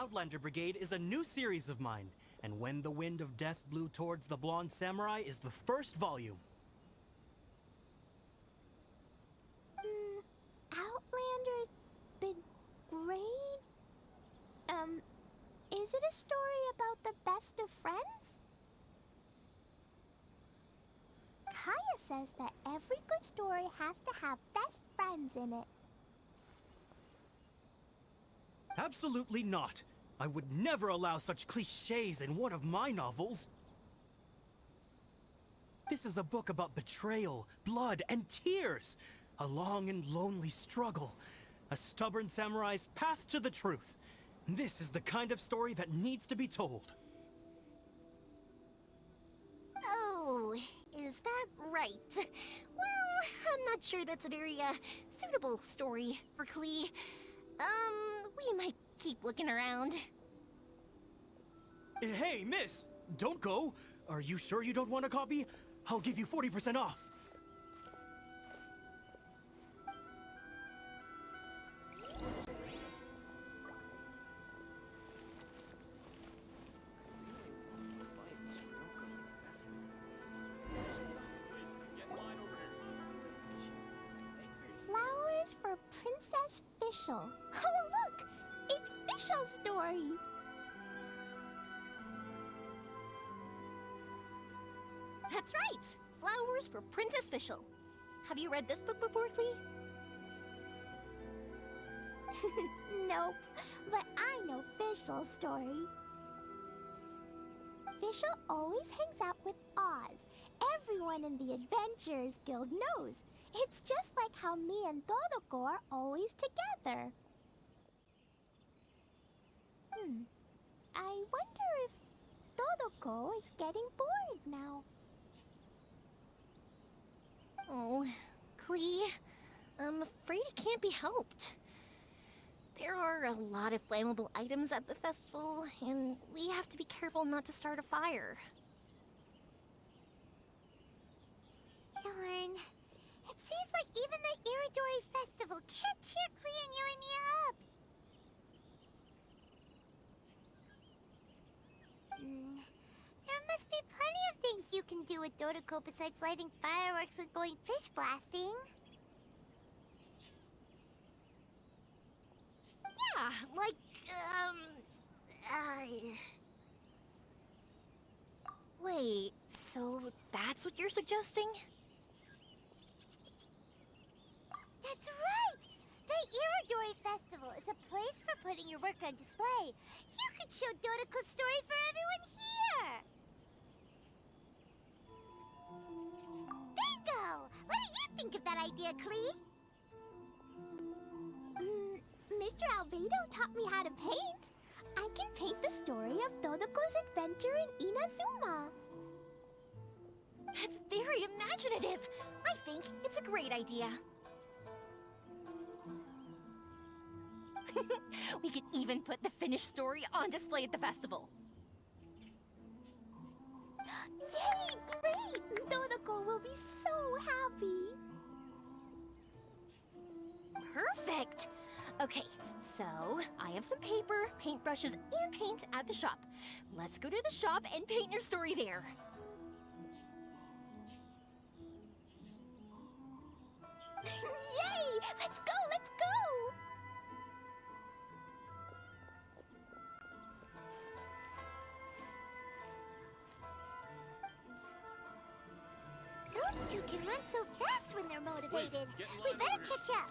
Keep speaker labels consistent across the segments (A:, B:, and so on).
A: Outlander Brigade is a new series of mine, and When the Wind of Death Blew Towards the Blonde Samurai is the first volume.
B: Outlander's Brigade? Is it a story about the best of friends? Kaya says that every good story has to have best friends in it.
A: Absolutely not. I would never allow such cliches in one of my novels. This is a book about betrayal, blood, and tears. A long and lonely struggle. A stubborn samurai's path to the truth. This is the kind of story that needs to be told.
C: Oh, is that right? Well, I'm not sure that's a very, suitable story for Klee. We might keep looking around.
A: Hey, miss! Don't go! Are you sure you don't want a copy? I'll give you 40% off.
B: Flowers for Princess Fischl. Oh, look! It's Fischl's story!
C: That's right! Flowers for Princess Fischl. Have you read this book before, Klee?
B: Nope, but I know Fischl's story. Fischl always hangs out with Oz. Everyone in the Adventurers Guild knows. It's just like how me and Todoko are always together. I wonder if Todoko is getting bored now.
C: Oh, Klee, I'm afraid it can't be helped. There are a lot of flammable items at the festival, and we have to be careful not to start a fire.
D: Darn. It seems like even the Iridori Festival can't cheer Klee and you and me up. There must be plenty of things you can do with Dodoko besides lighting fireworks and going fish blasting.
C: Yeah, like, Wait, so that's what you're suggesting?
D: That's right! The Iridori Festival is a place for putting your work on display. You could show Dodoko's story for everyone here! Bingo! What do you think of that idea, Klee?
B: Mr. Albedo taught me how to paint. I can paint the story of Todoko's adventure in Inazuma.
C: That's very imaginative. I think it's a great idea. We could even put the finished story on display at the festival.
B: Yay! Great! Todoko will be so happy.
C: Perfect! Okay, so I have some paper, paintbrushes, and paint at the shop. Let's go to the shop and paint your story there.
B: Yay! Let's go! Let's go!
D: Those two can run so fast when they're motivated. We better catch up.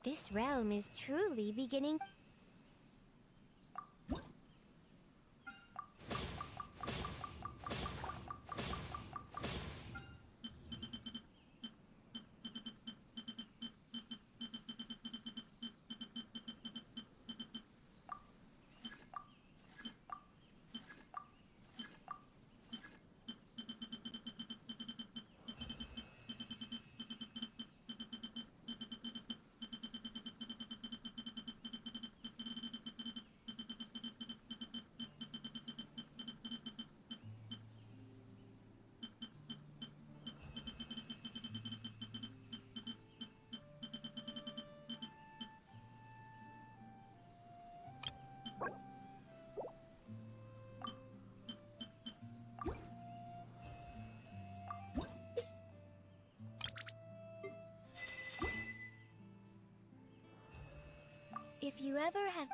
D: This realm is truly beginning. If you ever have...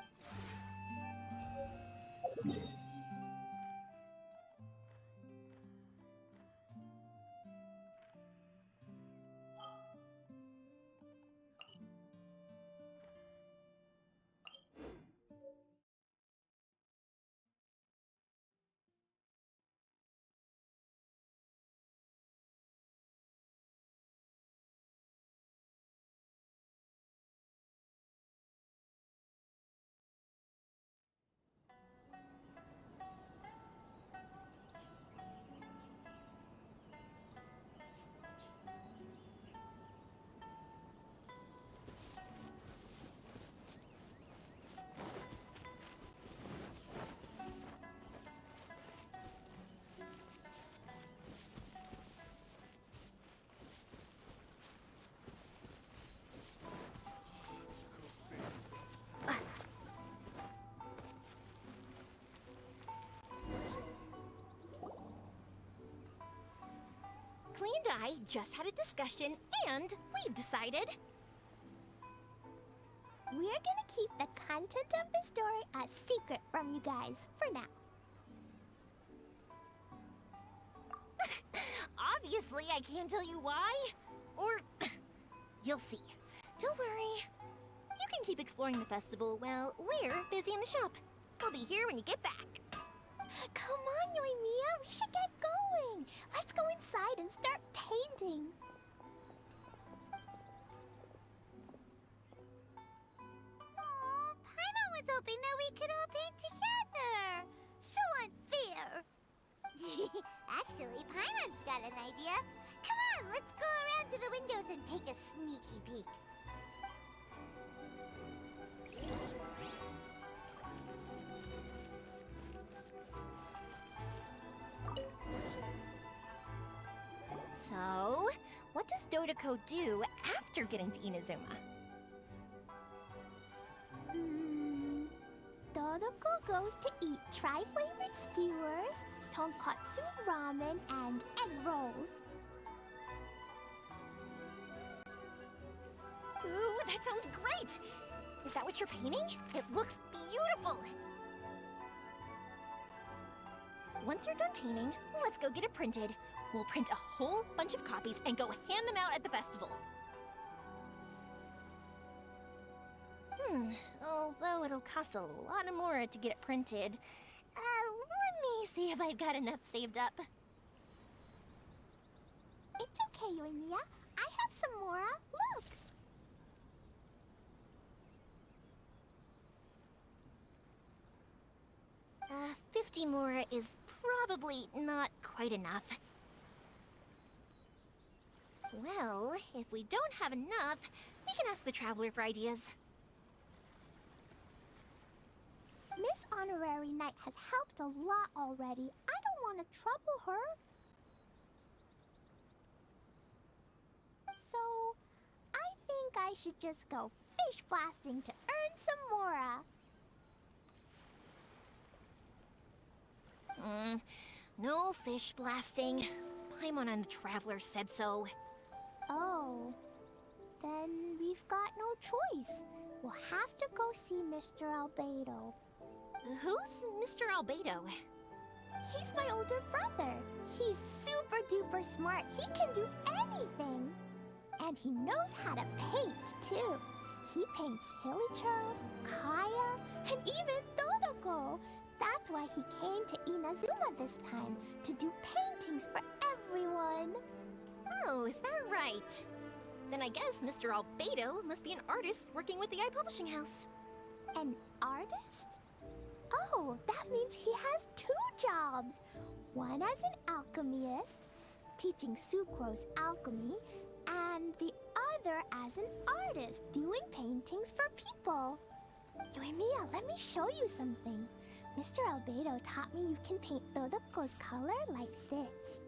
C: Clee and I just had a discussion, and we've decided...
B: We're gonna keep the content of the story a secret from you guys for now.
C: Obviously, I can't tell you why. Or... you'll see. Don't worry. You can keep exploring the festival while we're busy in the shop. We'll be here when you get back.
B: Come on, Yoimiya, we should get going. Let's go inside and start painting.
D: Oh, Paimon was hoping that we could all paint together. So unfair. Actually, Paimon's got an idea. Come on, let's go around to the windows and take a sneaky peek.
C: So, what does Dodoko do after getting to Inazuma?
B: Dodoko goes to eat tri-flavored skewers, tonkatsu ramen, and egg rolls.
C: Ooh, that sounds great! Is that what you're painting? It looks beautiful! Once you're done painting, let's go get it printed. We'll print a whole bunch of copies and go hand them out at the festival. Although it'll cost a lot more to get it printed. Let me see if I've got enough saved up.
B: It's okay, Yoimiya. I have some more. Look!
C: 50 more is probably not quite enough. Well, if we don't have enough, we can ask the Traveler for ideas.
B: Miss Honorary Knight has helped a lot already. I don't want to trouble her. So, I think I should just go fish blasting to earn some mora.
C: No fish blasting. Paimon and the Traveler said so.
B: Oh, then we've got no choice. We'll have to go see Mr. Albedo.
C: Who's Mr. Albedo?
B: He's my older brother. He's super duper smart. He can do anything. And he knows how to paint, too. He paints Hilly Churls, Kaya, and even Todoko. That's why he came to Inazuma this time, to do paintings for everyone.
C: Oh, is that right? Then I guess Mr. Albedo must be an artist working with the iPublishing House.
B: An artist? Oh, that means he has 2 jobs. One as an alchemist, teaching Sucrose alchemy, and the other as an artist, doing paintings for people. Yoimiya, let me show you something. Mr. Albedo taught me you can paint Dodoko's color like this.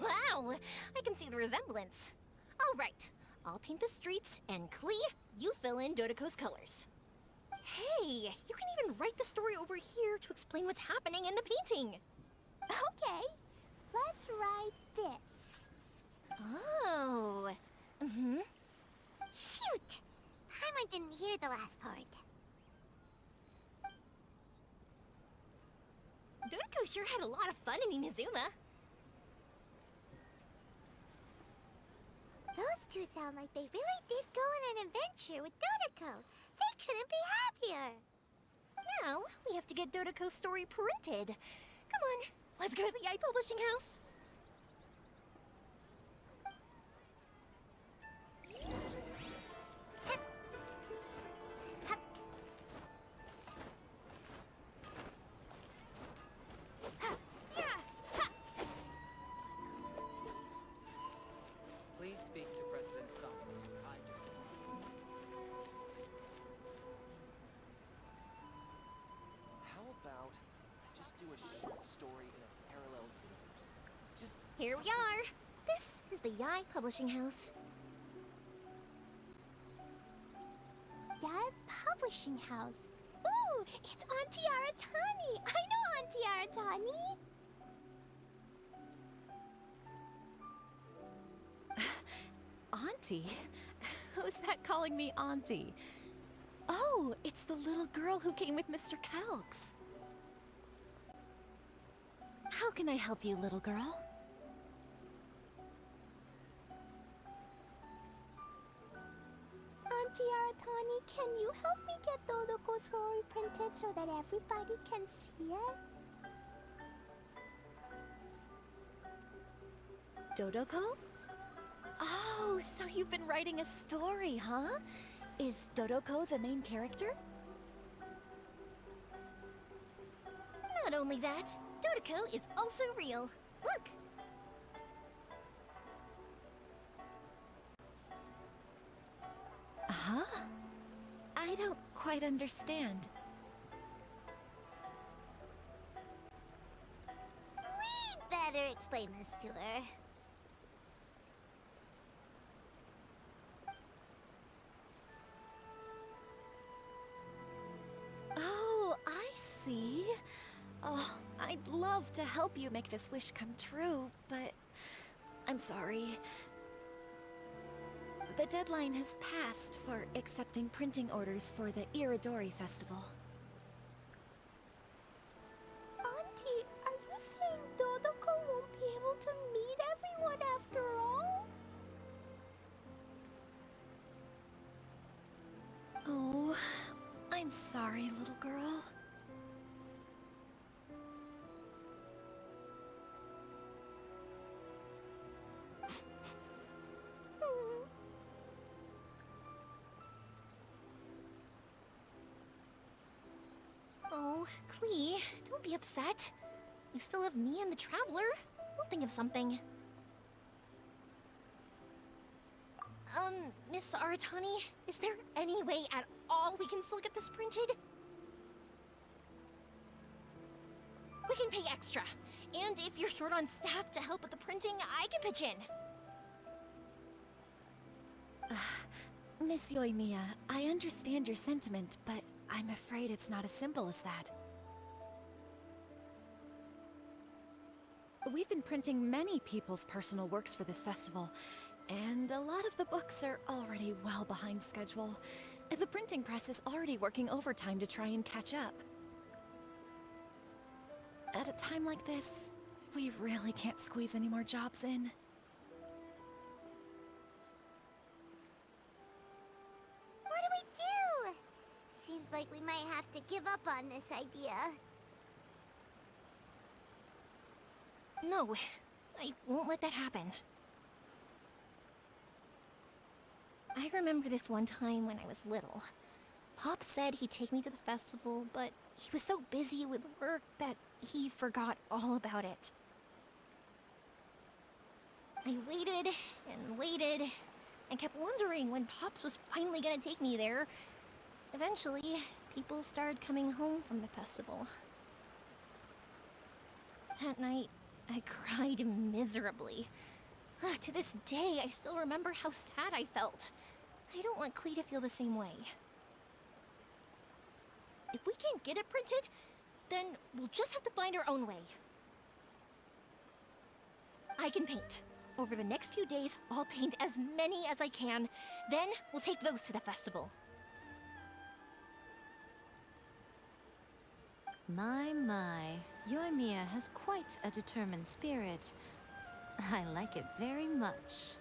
C: Wow, I can see the resemblance. All right, I'll paint the streets, and Klee, you fill in Dodoko's colors. Hey, you can even write the story over here to explain what's happening in the painting.
B: Okay, let's write this.
C: Oh. Mm-hmm.
D: Shoot! Paimon didn't hear the last part.
C: Dodoko sure had a lot of fun in Inazuma.
D: Those two sound like they really did go on an adventure with Dodoko. They couldn't be happier.
C: Now, we have to get Dodoko's story printed. Come on, let's go to the iPublishing House.
E: Please speak to President Sung. How about I just do a short story in a parallel universe? Just
C: Here we are. This is the Yai Publishing House.
B: Yai Publishing House. Ooh, it's Auntie Aratani. I know Auntie Aratani.
F: Auntie? Who's that calling me Auntie? Oh, it's the little girl who came with Mr. Calx. How can I help you, little girl?
B: Auntie Aratani, can you help me get Dodoko's story printed so that everybody can see it?
F: Dodoko? Oh, so you've been writing a story, huh? Is Dodoko the main character?
C: Not only that, Dodoko is also real. Look!
F: Huh? I don't quite understand.
D: We'd better explain this to her.
F: Oh, I see. Oh, I'd love to help you make this wish come true, but I'm sorry. The deadline has passed for accepting printing orders for the Iridori Festival.
B: Auntie, are you saying Dodoko won't be able to meet everyone after all?
F: Oh, I'm sorry, little girl.
C: Oh, Klee, don't be upset. You still have me and the Traveler. We'll think of something. Miss Aratani, is there any way at all we can still get this printed? We can pay extra. And if you're short on staff to help with the printing, I can pitch in.
F: Miss Yoimiya, I understand your sentiment, but I'm afraid it's not as simple as that. We've been printing many people's personal works for this festival, and a lot of the books are already well behind schedule. The printing press is already working overtime to try and catch up. At a time like this, we really can't squeeze any more jobs in.
D: What like we might have to give up on this idea.
C: No, I won't let that happen. I remember this one time when I was little. Pop said he'd take me to the festival, but he was so busy with work that he forgot all about it. I waited and waited and kept wondering when Pops was finally gonna take me there. Eventually, people started coming home from the festival. That night, I cried miserably. To this day, I still remember how sad I felt. I don't want Klee to feel the same way. If we can't get it printed, then we'll just have to find our own way. I can paint. Over the next few days, I'll paint as many as I can. Then we'll take those to the festival.
G: My, Yoimiya has quite a determined spirit. I like it very much.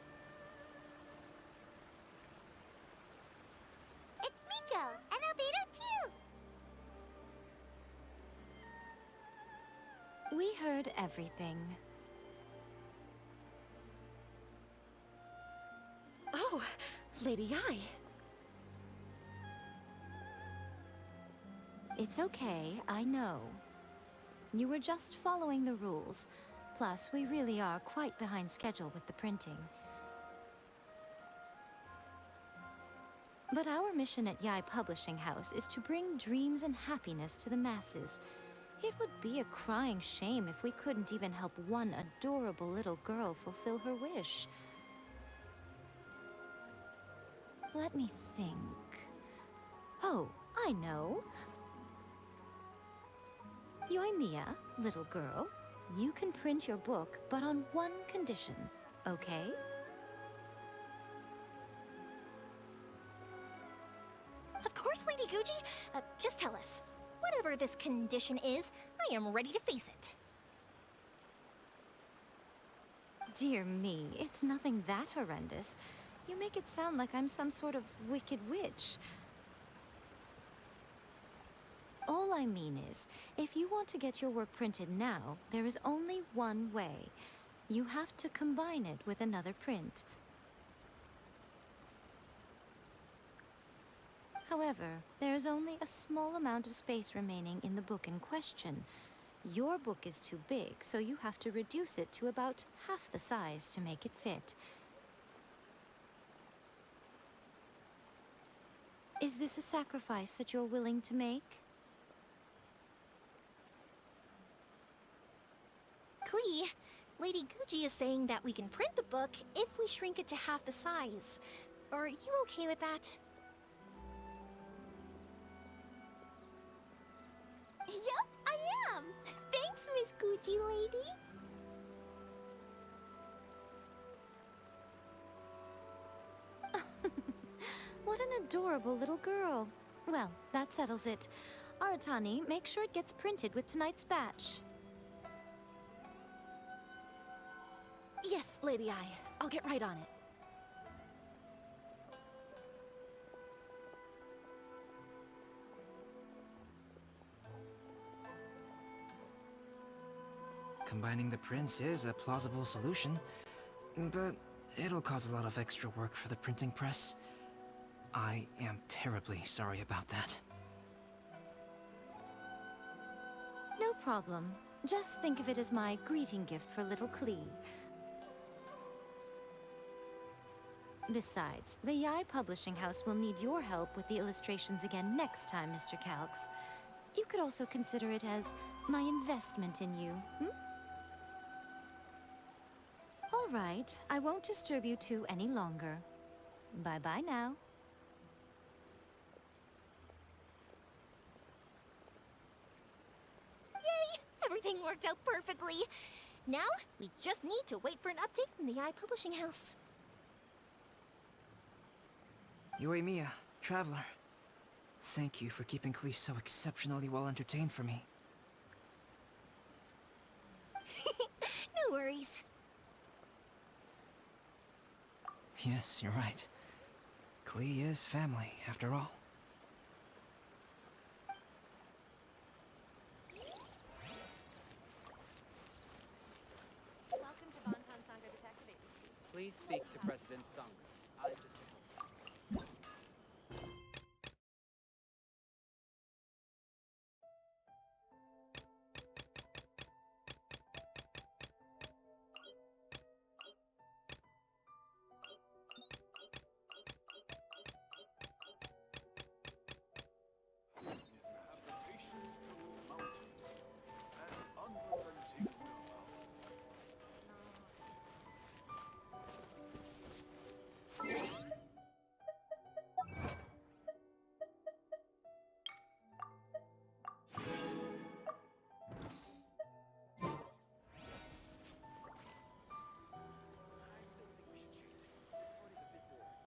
D: It's Miko, and Albedo too!
G: We heard everything.
F: Oh, Lady Ai.
G: It's okay, I know. You were just following the rules. Plus, we really are quite behind schedule with the printing. But our mission at Yae Publishing House is to bring dreams and happiness to the masses. It would be a crying shame if we couldn't even help one adorable little girl fulfill her wish. Let me think. Oh, I know. Yoimiya, little girl, you can print your book, but on one condition, okay?
C: Of course, Lady Guji. Just tell us. Whatever this condition is, I am ready to face it.
G: Dear me, it's nothing that horrendous. You make it sound like I'm some sort of wicked witch. All I mean is, if you want to get your work printed now, there is only one way. You have to combine it with another print. However, there is only a small amount of space remaining in the book in question. Your book is too big, so you have to reduce it to about half the size to make it fit. Is this a sacrifice that you're willing to make?
C: Klee, Lady Guji is saying that we can print the book if we shrink it to half the size. Are you okay with that?
B: Yup, I am! Thanks, Miss Gucci Lady!
G: What an adorable little girl. Well, that settles it. Aratani, make sure it gets printed with tonight's batch.
F: Yes, Lady Ai. I'll get right on it.
H: Combining the prints is a plausible solution, but it'll cause a lot of extra work for the printing press. I am terribly sorry about that.
G: No problem. Just think of it as my greeting gift for little Klee. Besides, the Yae Publishing House will need your help with the illustrations again next time, Mr. Calx. You could also consider it as my investment in you, All right, I won't disturb you two any longer. Bye-bye now.
C: Yay! Everything worked out perfectly. Now, we just need to wait for an update from the Yae Publishing House.
H: Yoimiya, Traveler. Thank you for keeping Klee so exceptionally well entertained for me.
C: No worries.
H: Yes, you're right. Klee is family, after all.
E: Please speak to President Sangha. I'm just